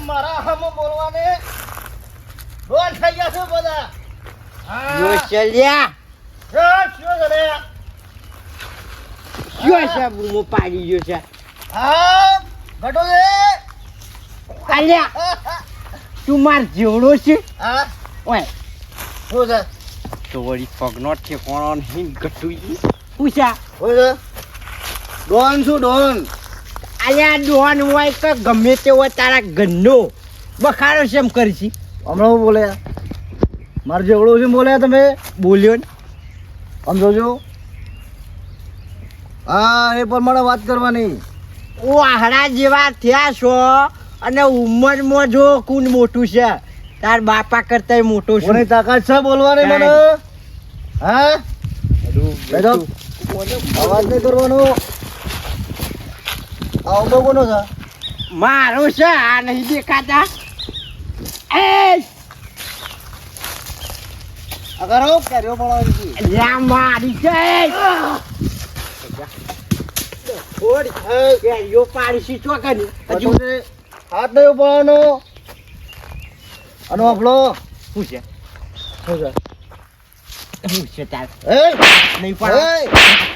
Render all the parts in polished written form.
મારા હમ બોલવાને રોજ થઈ ગયા છે બધા. જો ચલ્યા શું કરે? શું છે બૂમો પાડી ગયો છે હા ઘટો છે. અલ્યા તું માર જેવડો છે હા ઓય શું છે? તો વળી પગનો છે કોણ નહીં ગટુજી પૂછા શું છે? ડોન શું ડોન? અલ્યા ડોન હોય કે ગમે તે હોય તારા ઘરનો બખાડો છે એમ કરી હમણાં હું બોલ્યા મારે જેવડું છે બોલ્યા તમે બોલ્યો ને સમજો છો? હા એ પ્રમાણે વાત કરવાની. વાહડા જેવા થયા છો અને ઉંમરમાં જો કોણ મોટું છે તાર બાપા કરતા મોટો છે કોની તાકાત છે બોલવાની મને? હા બેઠો અવાજ નહીં કરવાનો. આવો બહુ કોનો છે? મારો છે આ નહીં દેખાતા એ અગર હું કર્યો પડવાની છે. લ્યા મારી છે યો પાડી છો કરી હજુ હજુ હાથ નહીં ઉપાડવાનો. અને આપણો શું છે શું છે? શું છે તાર એ નહીં પાડવા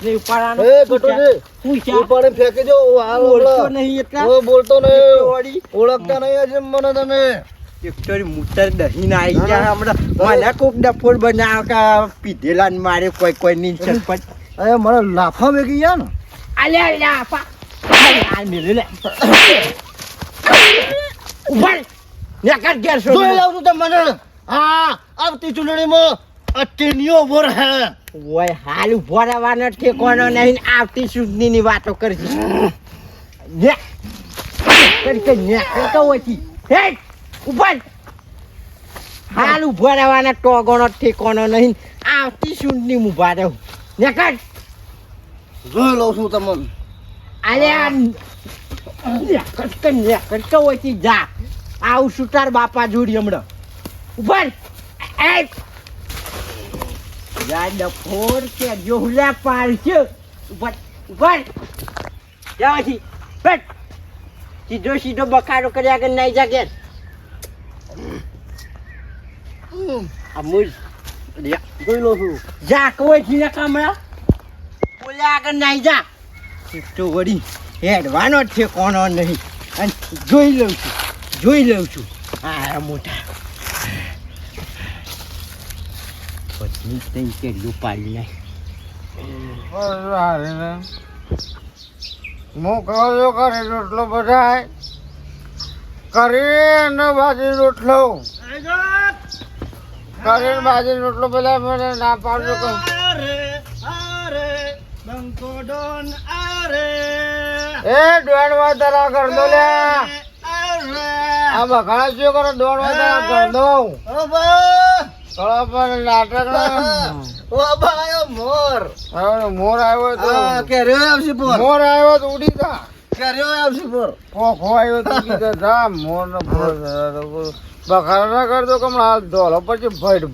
નહીં પાડવાનો એ ઘટો છે શું છે ઉપાડીને ફેંકી દો. હાલ બોલતો ઓળખ. નહીં એટલા હું બોલતો નહીં. વળી ઓળખતા નહીં હજી મને તમે. ટ્રેક્ટર મુતર દહીં ના આવી ગયા હમણાં મને કોક ડફોર બનાવ કે પીધેલા ને મારે કોઈ ની સરપંચ અરે મને લાફા મેકી ગયા ને. અલ્યા લાફા આ મેલે લે ઉપર નેકર ગેર છો જોઈ લાવું છું તમને. હા આવતી ચૂંટણીમાં અટીનીઓ બોર હે. ઓય હાલ ઉભો રહેવાનો ઠેકોનો નહીં આવતી ચૂંટણીની વાતો કરશે ને કરી કે ને તો ઓછી હે ઉપર હાલ ઉભો રહેવાના ટોગોનો ઠેકોનો નહીં આવતી ચૂંટણી ઉભા રહું નેકર જોઈ લઉં છું તમને. અલ્યા નેકર તો ઓછી જા આવું છું તાર બાપા જોડી હમણાં ઉપર એ યા ડફોર કે જો હુલા પાડશે ઉપર ઉપર જાવાથી બેટ સીધો સીધો બખાડો કર્યા કે નહીં જાગે અમુલ જોઈ લઉં છું. જા કોઈ જીને કામડા બોલ્યા કે નહીં જા તો વળી હેડવાનો જ છે કોનો નહીં અને જોઈ લઉં છું આ મોટા પત્ની તઈ કેરીઓ પાડી નાખ હું કહું છું કરી રોટલો બધા કરીને બાજી રોટલો કરીને બાજી રોટલો બધા મને ના પાડજો કહું. એ દોડવા તારા કર દો લ્યા. આ બખાડા શું કરો? દોડવા તારા કર દો. થોડા પર નાટક મોર મોર આવ્યો તો મોર આવ્યો તો ઉડી જા. ખોખો આવ્યો તો ઉડી જા. જા મોર નો બખાડા ના કરતો કમળા ધોલો પછી ભઈટ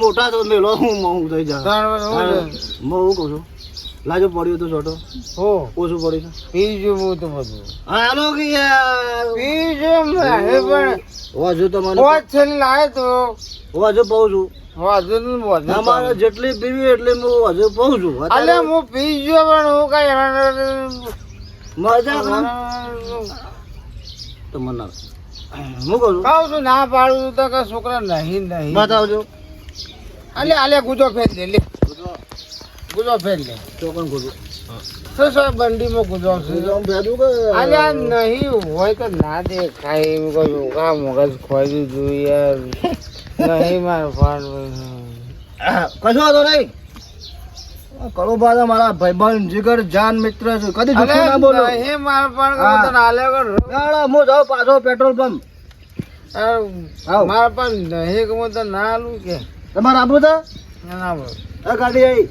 મોટા તો મેલો હું થઈ જા. હું કહું છું લાજો પડ્યો તો છોટો હો ઓછું પડ્યું છે પીજો હું તો બધું હાલો કે પીજો પણ વાજો તમને વાત છે લાય તો વાજો પાઉં છું વાજો અમારે જેટલી પીવી એટલી હું વાજો પાઉં છું. અલે હું પીજો પણ હું કઈ મજા તો મને હું કહું છું ના પાડું તો કે છોકરા નહીં બતાવજો. અલે અલે ગુજો ફેર દે લે ગુજો ફેર લે ચોકન ગુજો બંડીમાં ગુજો અલ્યા નહીં હોય તો ના દેખાય એમ કહું કા મગજ ખોઈ દીધું યાર નહીં મારે ફાડ કશો વાંધો નહીં. કળો બાદ મારા ભાઈબંધ જીગર જાન મિત્ર છે કદી જૂઠું ના બોલો. નહીં મારે પણ હાલે કર હું જાઉં પાછો પેટ્રોલ પંપ મારા પણ નહીં કે હું તો ના હાલું કે તમારે આપવું તો ના બોલ ગાડી આવી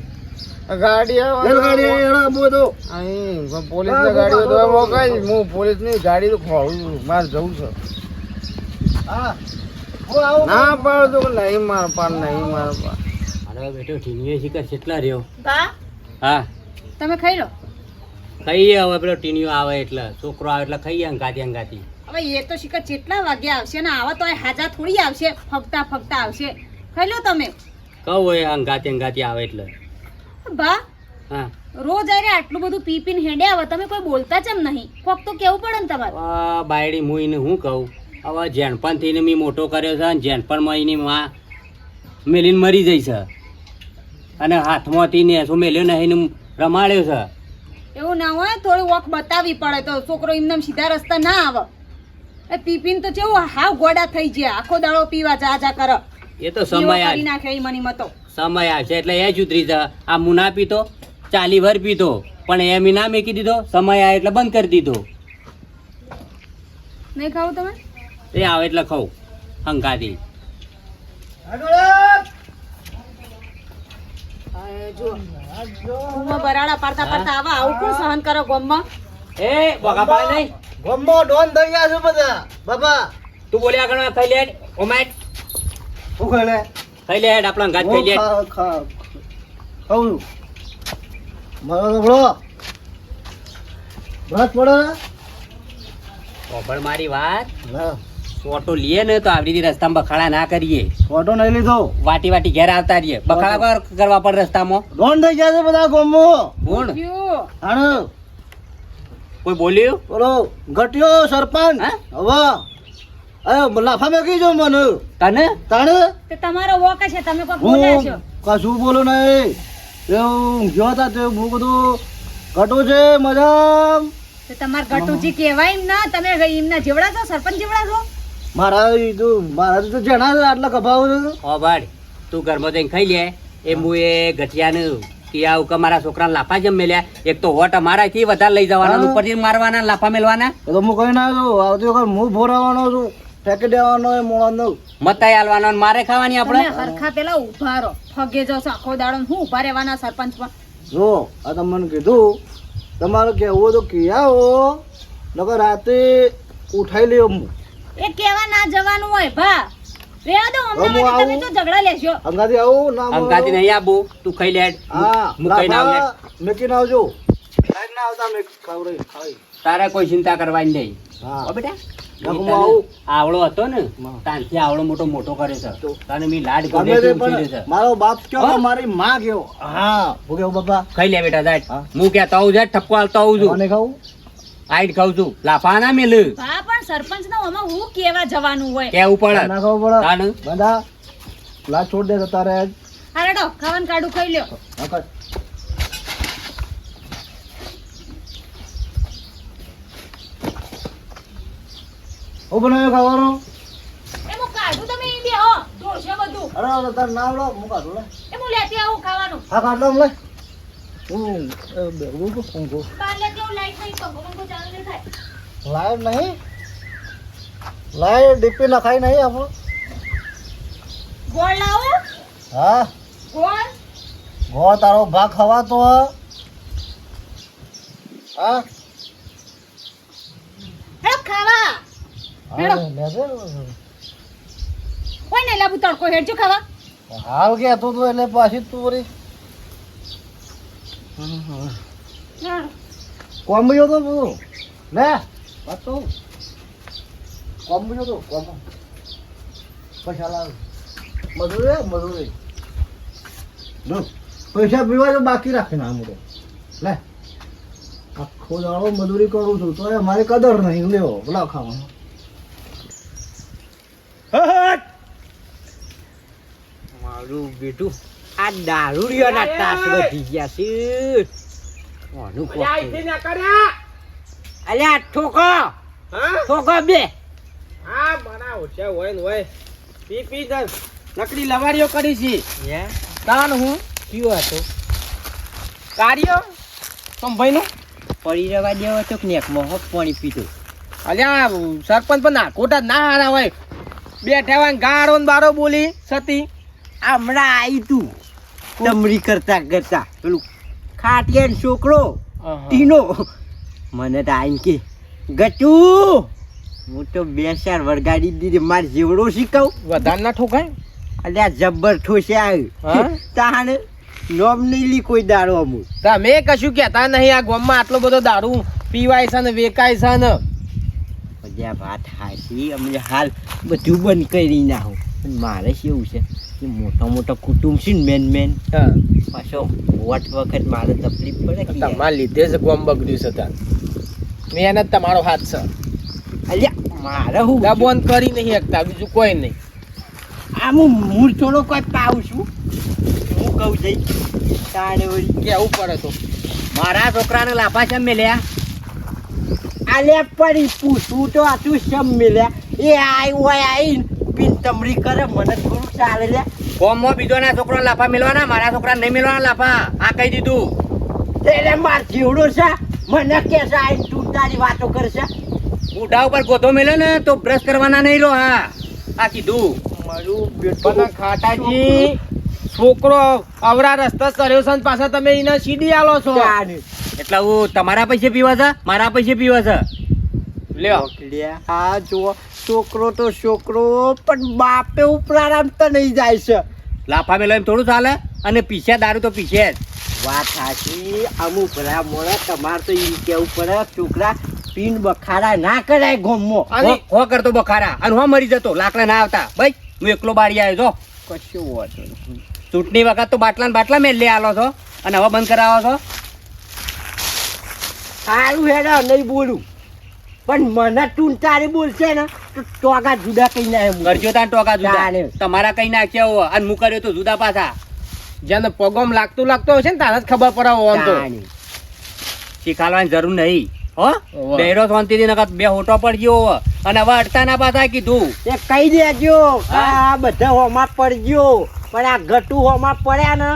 ગાડી પોલીસ ની ગાડી તો મોકલ. હું પોલીસ ની ગાડી તો ખોવું છું મારે જવું છે. ના પાડો તો નહીં માર પાર નહીં માર પાર. અરે બેટો ઠીંગે શિકાર કેટલા રહ્યો બા હા તમે ખાઈ લો ખાઈએ હવે પેલો ટીનિયો આવે એટલે છોકરો આવે એટલે ખાઈએ અંગાતી હવે એ તો શિખર કેટલા વાગે આવશે ને આવા તો એ હાજા થોડી આવશે, ફગતા ફગતા આવશે. ખાઈ લો તમે. કહું હોય અંગાતી આવે એટલે. બા હા રોજ આરે આટલું બધું પી પીને હેડે આવે, તમે કોઈ બોલતા ચમ નહીં? કોક તો કેવું પડે ને તમારે. બાયડી મુઈને હું કહું, હવે જેનપણથી મેં મોટો કર્યો છે અને જેનપણમાં એની માં મેલીને મરી જઈ છે અને હાથમાંથી ને શું મેલ્યો નહીં ને રમાડ્યો છે. એવું ના હોય, થોડી વોક બતાવવી પડે તો છોકરો એમને સીધા રસ્તા ના આવે. એ પી પીને તો કેવું હાવ ગોડા થઈ ગયા, આખો દાડો પીવા જા કરે. એ તો સમય કરી નાખે એ મની મતો. સમય આવશે એટલે એ સુધરી છે. આ મુના પીતો 40 વર પીતો પણ એમ ના મેકી દીધો, સમય આવે એટલે બંધ કરી દીધો. નહીં ખાવું તમે? એ આવે એટલે ખાઉં હંકાતી. બરાડા પાડતા પાડતા આવા આવું કોણ સહન કરો ગોમમાં? એ બગાપા નહીં, ગમો ડોન થઈ ગયા છે બધા બાપા. તું બોલ્યા આગળ ખાઈ લે ઓમેટ, શું ખાઈ લે? ખાઈ લે આપણા ગાત ખાઈ લે. ખાવું મારો નબળો બસ પડે ઓભળ મારી વાત, ના ઓટો લીએ ને તો આવી રીતે રસ્તામાં બખાડા ના કરીએ. ફોટો નહીં લીધો, વાટી વાટી ઘેર આવતા રહીએ. બખાડા કરવા પડે રસ્તામાં. ડોન થઈ ગયા છે બધા ગમો. કોણ ક્યું? હાણો કોઈ બોલ્યું? બોલો ગટ્યો સરપંચ. હા? હવે અરે લાફા મેકી જો મને તને તાણે તે તમારો વોક છે, તમે કોઈ બોલ્યા છો? હું કશું બોલો નહીં. એવું ગયો હતા તે હું બધું ઘટો છે મજા. તે તમાર ગટુજી કહેવાય એમ ના, તમે એમના જેવડા છો, સરપંચ જેવડા છો. મારા તો જેના છે આટલા કભાવ છે. ઓ ભાડ તું ઘરમાં જઈને ખાઈ લે. એ હું એ ગઠિયાને કે આવું કે મારા છોકરાને લાફા જેમ મેલ્યા. એક તો વોટ અમારાથી વધારે લઈ જવાના, ઉપરથી મારવાના, લાફા મેલવાના. એ તો હું કઈ ના છું, આવતી વખત હું ભોરાવાનો છું, ફેંકી દેવાનો એ મોણો મતાઈ આલવાનો અને મારે ખાવાની તમે આપણે. હરખા પેલા ઉભા રહો, ફગે જશો આખો દાડો. હું ઉભા રહેવાના સરપંચમાં? જો આ તમને કીધું તમારે કેવું તો કિયાઓ નકર રાતે ઉઠાઈ લ્યો. હું એ કેવા ના જવાનું હોય ભા. રેવા દો હું હમણાં તમે આવું. તો ઝઘડા લેશો. અંગાથી આવું ના અંગાતી નહીં આવું, તું ખાઈ લે. હા હું કઈ ના આવું. મેકીને આવજો. સાહેબ ના આવતા મેં ખાઈ. તારે કોઈ ચિંતા કરવાની નહીં. હા હો બેટા, ના, હું તને આવું. આવડો હતો ને હા. ત્યાંથી આવડો મોટો કર્યો છે. તો. તને મેં લાડ ગમે તે ગોળેથી પણ ઉછેર્યો છે. મારો બાપ કયો હા? મારી માં કયો. હા હું કેવું બાપા ખાઈ લે બેટા જાય. હા. હું કહેતો આવું જાય, ઠપકો હાલતો આવું છું. મને ખાવું આઈટ ખાઉં છું, લાફા ના મેલ. ભા પણ સરપંચ ના આમાં હું કેવા જવાનું હોય? કેવું પડે. ના ખાવું પડે તાને? બધા લા છોડ દે તો તારે હારેડો ખાવાનું કાઢું ખાઈ લ્યો. નકર. હું બનાવ્યું ખાવાનું? એ હું કાઢું, તમે ઈ બેહો. ઢોળશે બધું. અરે તાર નામ લો હું કાઢું લે. એ હું લેતી આવું ખાવાનું. હા કાઢ લો લે. હું બેહું છું ઊંઘું. બહાર લેતી આવું, લાઈટ નહીં, પંખો ચાલુ નહીં થાય. લાઈટ નહીં, લાઈટ ડીપી નખાઈ નહીં આપણું. ગોળ લાવો. હા ગોળ. ગો તારો ભાગ ખવાતો હા હેડો ખાવા. હેડો. કોઈ નહીં લાવું તડકો હેડજો ખાવા. હાલ કે તું એટલે પાછી તું વળી હા. કોમ્બીઓ તો તું લે વાત તો કોમ્બીઓ તો પૈસા લાવ મજૂરી લો પૈસા પીવા તો બાકી રાખીને આમ તો લે આખો દાડો મજૂરી કરું છું તો અમારી કદર નહીં લેવો બોલાવ ખાવાનું મારું બેટું આ દારૂડિયાના તાસ વધી ગયા છે. કોનું ખોટું? અલ્યા ઠોકો બે. નકરી લવારીઓ કરી છે હે? તાન હું કયો હતો? કાર્ય સંભાઈ નું પડી રહેવા દેવો તો નેકમાં હોક પાણી પીતો. અલ્યા સરપંચ પણ ના ખોટા ના હારા હોય બેઠા હોય ગાળો ને બારો બોલી સતી હમણાં આવી તું તમરી કરતા કરતા પેલું ખાટિયા છોકરો ટીનો મને તો આઈને કે ગચુ હું તો 2-4 વરગાડી દીધી માર જેવડો શીખવ વધારે ના ઠોકાય અલ્યા જબ્બર ઠોસ્યા હા? તાણ નોમ નહીં લી કોઈ દારૂ અમુક. તમે કશું કહેતા નહીં. આ ગામમાં આટલો બધો દારૂ પીવાય છે ને વેચાય છે ને. પછી આ વાત હાસી અમને હાલ બધું બંધ કરી નાખું. પણ મારે કેવું છે કે મોટા કુટુંબ છે ને મેન પાછો વોટ વખત મારે તકલીફ પડે કે યાર. તમારા લીધે જ ગામ બગડ્યું છે તાર. મહેનત તમારો હાથ છે. અલ્યા મારે હું બંધ કરી નહીં શકતા બીજું કોઈ નહીં. આમ હું મૂળ થોડો કોઈ પાઉં છું. હું કહું જઈ તાણે વળી કેવું પડે તો મારા છોકરાને લાફા ચમ મેલ્યા. આલે પડી પૂછવું તો આટલું ચમ મેલ્યા. એ આવીને પીન તમરી કરે મને થોડું ચાલે લે. ગામમાં બીજોના છોકરો લાફા મેળવાના, મારા છોકરા નહીં મેળવાના લાફા. આ કહી દીધું. એટલે માર જીવડો છે મને કે છે આઈને તું તારી વાતો કરશે. બુઢા ઉપર ગોધો મેલે ને તો બ્રશ કરવાના નહીં રહો. હા આ કીધું મારું પણ ખાટાજી છોકરો અવરા રસ્તા કર્યો છે ને પાછા તમે એને સીડી આલો છો. એટલે હું તમારા પૈસે પીવા છે, મારા પૈસે પીવા છે. લ્યો હા જો છોકરો તો છોકરો પણ બાપે ઉપરારામ તો નહીં જાય છે. લાફા મેલો એમ થોડું ચાલે. અને પીછે દારૂ તો પીછે જ. વાત સાચી. અમુક ભલા મોડા તમારે તો એમ કેવું પડે છોકરા પીન બખાડા ના કરાય ગોમમાં. અને હો કરતો બખારા અને હો મરી જતો લાકડા ના આવતા. ભાઈ હું એકલો બારી આવ્યો છો. કશું વાંધો નહીં. ચૂંટણી વખત તો બાટલા ને બાટલા મેં લે આલો છો અને હવે બંધ કરાવો છો. સારું હેડો નહીં બોલું પણ મને તું તારી બોલશે ને તો ટોકા જુદા કઈ ના કરજો તાન ટોકા જુદા. તાને. તમારા કઈ નાખ્યા હોય અને હું કર્યો તો જુદા પાછા. જેને પગોમ લાગતું હશે ને તાને જ ખબર પડે ઓમ તો. શીખાડવાની જરૂર નહીં. હો બેરો શાંતિથી નકર બે હોટો પડ ગયો અને હવે અડતા ના પાછા કીધું. એ કહી દેજો આ બધા હોમાં પડજો પણ આ ગટુ હોમાં પડ્યા ને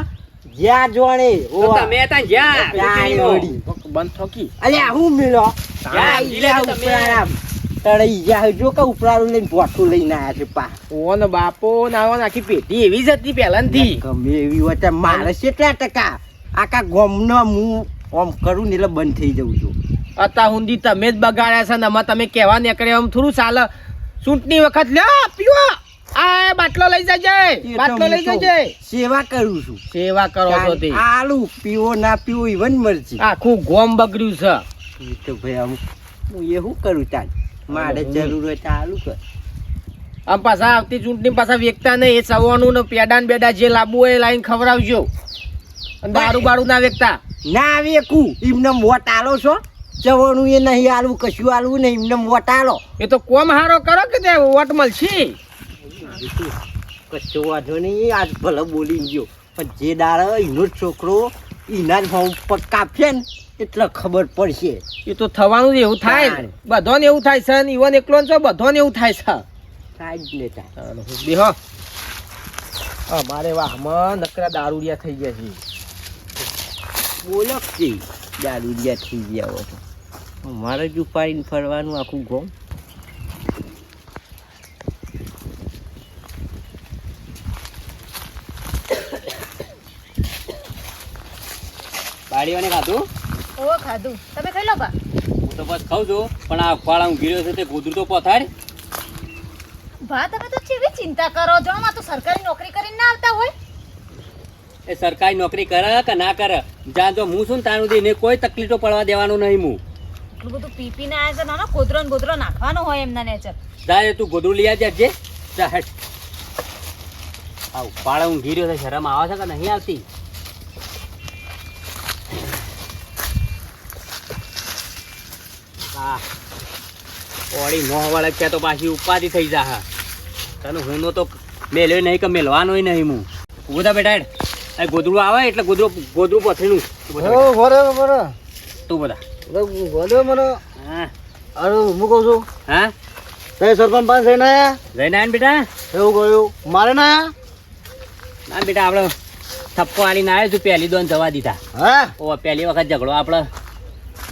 જ્યાં જોણે તો તમે ત્યાં જ્યાં બંધ થોકી અલ્યા હું મિલો તળાઈ જાય જો કે ઉપરાળું લઈને ભોઠું લઈને આવ્યા છે પા. ઓન બાપો નાવો આખી પેટી એવી જ હતી પહેલાથી. ગમે એવી હોય મારે કેટલા ટકા આખા ગોમનો હું ઓમ કરું ને એટલે બંધ થઈ જવું છું. અત્યાર સુધી તમે જ બગાડ્યા છે ને આમાં તમે કહેવા નીકળે આમ થોડું ચાલે. ચૂંટણી વખત લ્યો પીવો આ બાટલો લઈ જજે, બાટલો લઈ જજે. સેવા કરું છું. સેવા કરો છો તે આલુ પીવો ના પીવો ઈવન મરજી. આખું ગોમ બગડ્યું છે. એ તો ભાઈ આમ હું એ શું કરું તાન મારે જરૂર હોય તો આલુ કર. આમ પાછા આવતી ચૂંટણી પાછા વેચતા નહીં. એ સવારનું ને પેડા ને બેડા જે લાવવું હોય એ લાઈન ખવડાવજો. અને દારૂ બારૂ ના વેચતા ના વેકું એમને વોટ આલો છો. જવાનું એ નહીં આલવું કશું આલવું નહીં એમને વોટ આલો. એ તો કોમ હારો કરો કે તે વોટ મળશે. કશો વાંધો નહીં આજ ભલે બોલી ગયો પણ જે દાડો એનો છોકરો એના જ ભાવ પર કાપશે ને એટલે ખબર પડશે. એ તો થવાનું જ એવું થાય ને. બધાને એવું થાય છે ને ઈવન એકલો છો બધાને એવું થાય છે. થાય જ ને થાય. બેહો અમારે વાહમાં નકરા દારૂડિયા થઈ ગયા છે. બોલો કે દારૂડિયા થઈ ગયા હોય તો મારે જ ઉપાડીને ફરવાનું આખું ગોમ. બાડીઓને ખાધું? ઓ ખાધું. તમે ખાઈ લો બા. હું તો બસ ખાઉં છું પણ આ અખવાડા હું ગીર્યો છે તે ગોદરું તો પથાડ. બા તમે તો કેવી ચિંતા કરો છો. માં તો સરકારી નોકરી કરીને ના આવતા હોય. એ સરકારી નોકરી કરે કે ના કરે જ્યાં જો હું છું ને ત્યાં સુધી એને કોઈ તકલીફો પડવા દેવાનો નહીં. હું એટલું બધું પીપીને આવ્યા છે નાનો ગોદરો ને ગોદરો નાખવાનો હોય એમના નેચર. જા તું ગોદરું લઈ આવજે. જા હેઠ આવ પાળા હું ગીર્યો છે. શરમ આવે છે કે નહીં આવતી? હા ઓળી મોહ વાળા ક્યાં તો પાછી ઉપાધિ થઈ જા. તને હું તો મેલ્યો નહીં કે મેલવાનો નહીં. હું બધા બેટા હેડ ગોદરું આવે એટલે ગોદરું પથરીનું તું બધા હા અરે હું કહું છું હા તે સરપંચ પાસે જઈને આયા? જઈને આવીને બેટા એવું કહ્યું મારે ના આયા? ના બેટા આપણે થપ્પો આલીને આવ્યો તું પહેલી દોન જવા દીધા. હા ઓ પહેલી વખત ઝઘડો આપણે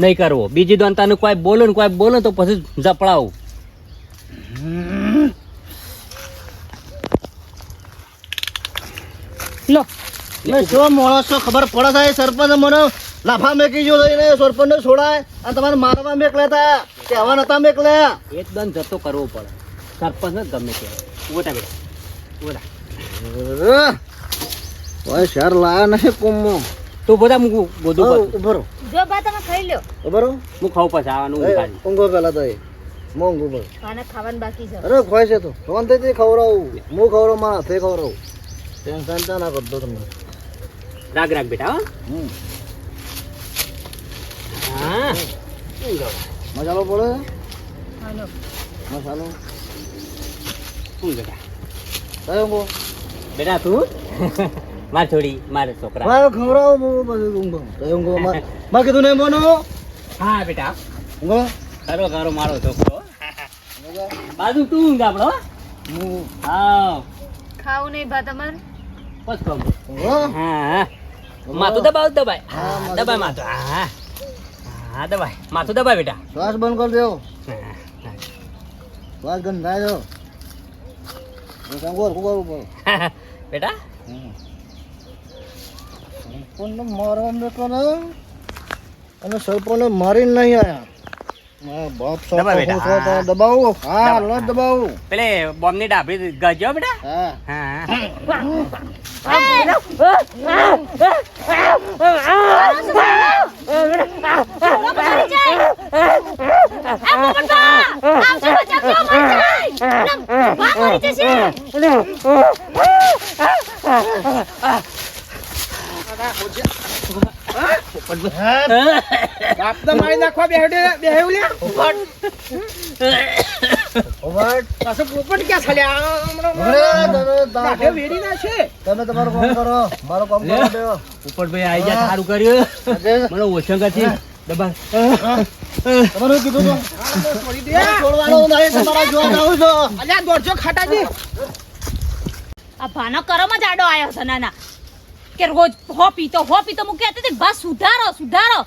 નહીં કરવો. બીજી દોન તને કોઈ બોલો ને કોઈ બોલો તો પછી જપડાવું. લો મેં શું માણસ છો ખબર પડે થાય સરપંચ મને લાફા મેકી જો થઈને સરપંચને છોડાય અને તમારે મારવા મેકલ્યા હતા કહેવા નતા મેકલ્યા. એક દોન જતો કરવો પડે. સરપંચ જ ગમે તે ઉભો થા બેટા ઉભો થા. ઓય શહેર લાયા નહીં કોમમાં. તું બધા મૂકું બધું ઉભો રહો. જો બા તમે ખાઈ લ્યો. ઉભો રહો. હું ખાઉં પછી આવવાનું ઉતારી. ઊંઘો પેલા તો એ. ઊંઘો બોલ. આને ખાવાનું બાકી છે. અરે ખવાય છે તો. શાંતિથી ખવડાવું. હું ખવડાવું મારા હાથે ખવડાવું. ટેન્શન ના કરતો તમને. રાગ રાગ બેટા હમ. હા મસાલો પડે? હાલો. મસાલો. શું બેટા કયો ઊંઘો? બેટા તું માર છોડી મારે છોકરા મારે ખવડાવો પછી ઊંઘો. કયો ઊંઘો? માં કીધું નહીં બોનો. હા બેટા ઊંઘો. ખરો ખરો મારો છોકરો બાજુ તું ઊંઘ આપણો હું. હા ખાવું નહીં બા તમારે? બસ ખાઉં. ઊંઘો. હા માથું દબાવ દબાય હા, હા માથું દબાય માથું હા હા દબાય માથું દબાય બેટા શ્વાસ બંધ કરી દેવો. હા, હા. શ્વાસ ગંધાય દો. શું કરવું પડે? બેટા સરપંચને મારવા મેકો ને અને સરપંચને મારીને નહીં આયા. મારા બાપ દબાવ બેટા, સરપંચ છો તો હા. દબાવો. હા, દબાવ. લો દબાવો. પેલે બોમ્બની ડાબી ગજો બેટા હા. હા બાપને મારી નાખવા બેહ્યું લે. ઉભા. પાછો પોપટ ક્યાં ચાલ્યા? તમે વેડી ના છે. તમારું કામ કરો. મારું કામ કરો દેવો. ઉપરભાઈ આઈ જા સારું કર્યું મને ઓછો કરતી દબાણ તમારું કીધું તો છોડી દે. છોડવાનું નહીં. તમારા જોવા જાઉં છો. અલ્યા દોડજો ખાટાજી. આ ભાનો કરવામાં જ આડો આવ્યો છે નાના કે રોજ હો પીતો હું કહેતી હતી બસ સુધારો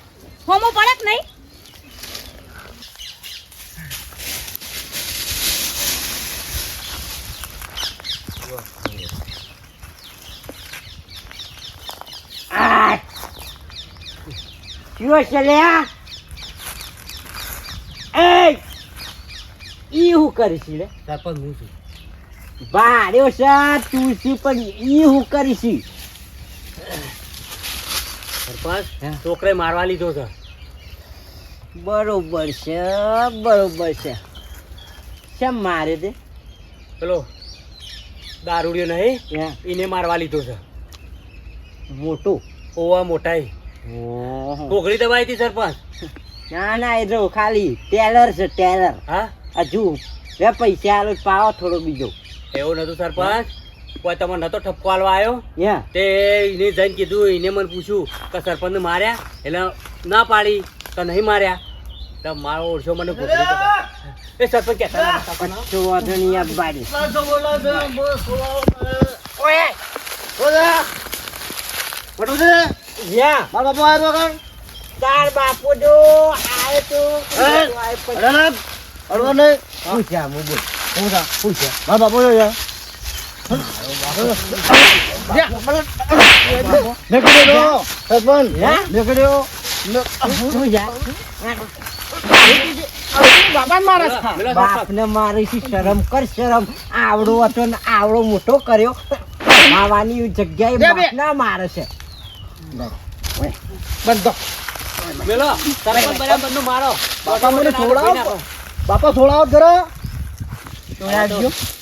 હોમો પડે કે નહીં? શું છે લ્યા એ ઈ હું કરીશ લે સરપંચ હું છું બાડ્યો છે તું છે પણ ઈ હું કરીશ સરપંચ છોકરે મારવા લીધો છે બરોબર છે શેમ મારે તે પેલો દારૂડિયો નહીં એને મારવા લીધો છે મોટો ઓવા મોટાઈ કોકડી દબાઈ હતી સરપંચ ના એ જો ખાલી ટેલર છે ટેલર હા હજુ બે પૈસા આલો પાવો થોડો બીજો એવું નતું સરપંચ કોઈ તમને નતો ઠપકો આલવા આવ્યો તે એને જઈને કીધું એને મને પૂછ્યું કે સરપંચ માર્યા એટલે ના પાડી તો નહીં માર્યા તો મારો ઓળશો મને કોકડી દબાઈ એ સરપંચ મારા બાપા આવ્યો કાં? તાર બાપુ જો આય તો અડવા નહીં. પૂછ્યા હું બોલ પૂછ્યા મારા બાપા આવ્યો. નીકળ્યો સરપંચ. નીકળ્યો. બાપને મારી શરમ કર શરમ આવડો હતો ને આવડો મોટો કર્યો માવાની જગ્યાએ બાપના મારે છે બંધો. મેલો સરપંચ બરાબર નું મારો બાપા મને છોડાવો. બાપા છોડાવો જરા.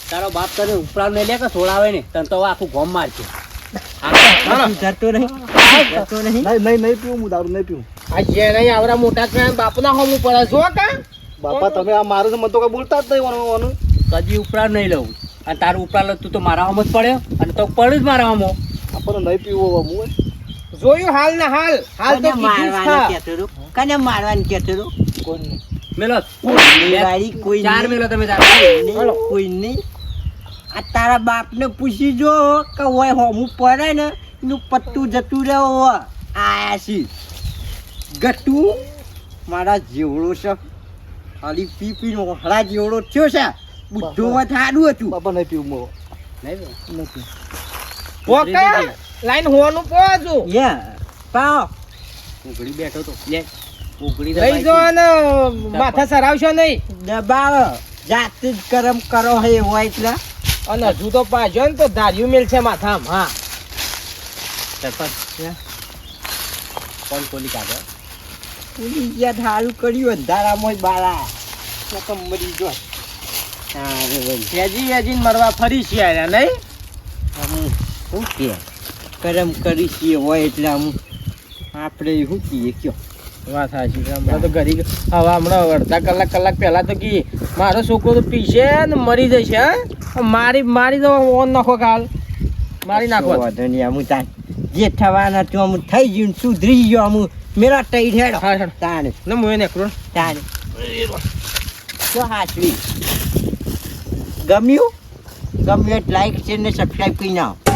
તારો બાપ તને ઉપરાંત નહીં લે કે છોડાવે ને તને તો આખું ગોમ મારશે ડરતો નહીં નહીં પીવું. હું દારૂ નહીં પીવું. આ જે નહીં આવડા મોટા છે બાપના હોમું પડે છો કા? બાપા તમે આ મારું મને તો કઈ બોલતા જ નહીં. વાનું કદી ઉપરાંત નહીં લઉં અને તારું ઉપરાંત તું તો મારા હોમ જ પડ્યો અને તો પડે જ મારા હોમો આપણને નહીં પીવું. હું જોયું હાલ ના હાલ તો કીધું છે. કને મારવાની કેતો મેલો કોઈ ચાર મેલો તમે કોઈ નહીં આ તારા બાપને પૂછી જો કે હોય હોમું પડે ને એનું પત્તું જતું રહ્યો આયા છી ગટુ મારા જેવડો છે ખાલી પી પી હળા જેવડો થયો છે બુદ્ધો માં થાડું હતું બાપા નહીં પીવું. નથી પોકા લાઈન હોવાનું પોજો યા પાવ ઉઘડી બેઠો તો લે ઉઘડી લઈ જો ને માથા સરાવશો નહીં દબાવ જાતે જ ગરમ કરો હે હોય એટલે અને હજુ તો પાછો ને તો ધાર્યું મેલ છે માથામાં. હા સરપંચ કોણ કોલી કાઢે પૂરી ગયા સારું કર્યું અંધારામાં બારા તો મરી જો હેજી મરવા ફરી છે આયા નહીં શું કે કરમ કરી છીએ હોય એટલે આપણે શું કહીએ કયો વાત સાચી છે હમણાં તો ઘરી હવે હમણાં અડધા કલાક પહેલા તો કી મારો છોકરો તો પીશે ને મરી જશે હા મારી દો ઓન નાખો કાલ મારી નાખો વાંધો નહીં અમુક તાન જે થવાના તો અમુક થઈ ગયું સુધરી ગયો અમુક મેરા ટઈ હેડો હા હેડો તાને ને મોય નેકરો તાને તો હાચવી ગમ્યું એટલે લાઈક શેર ને સબસ્ક્રાઈબ કરી નાખો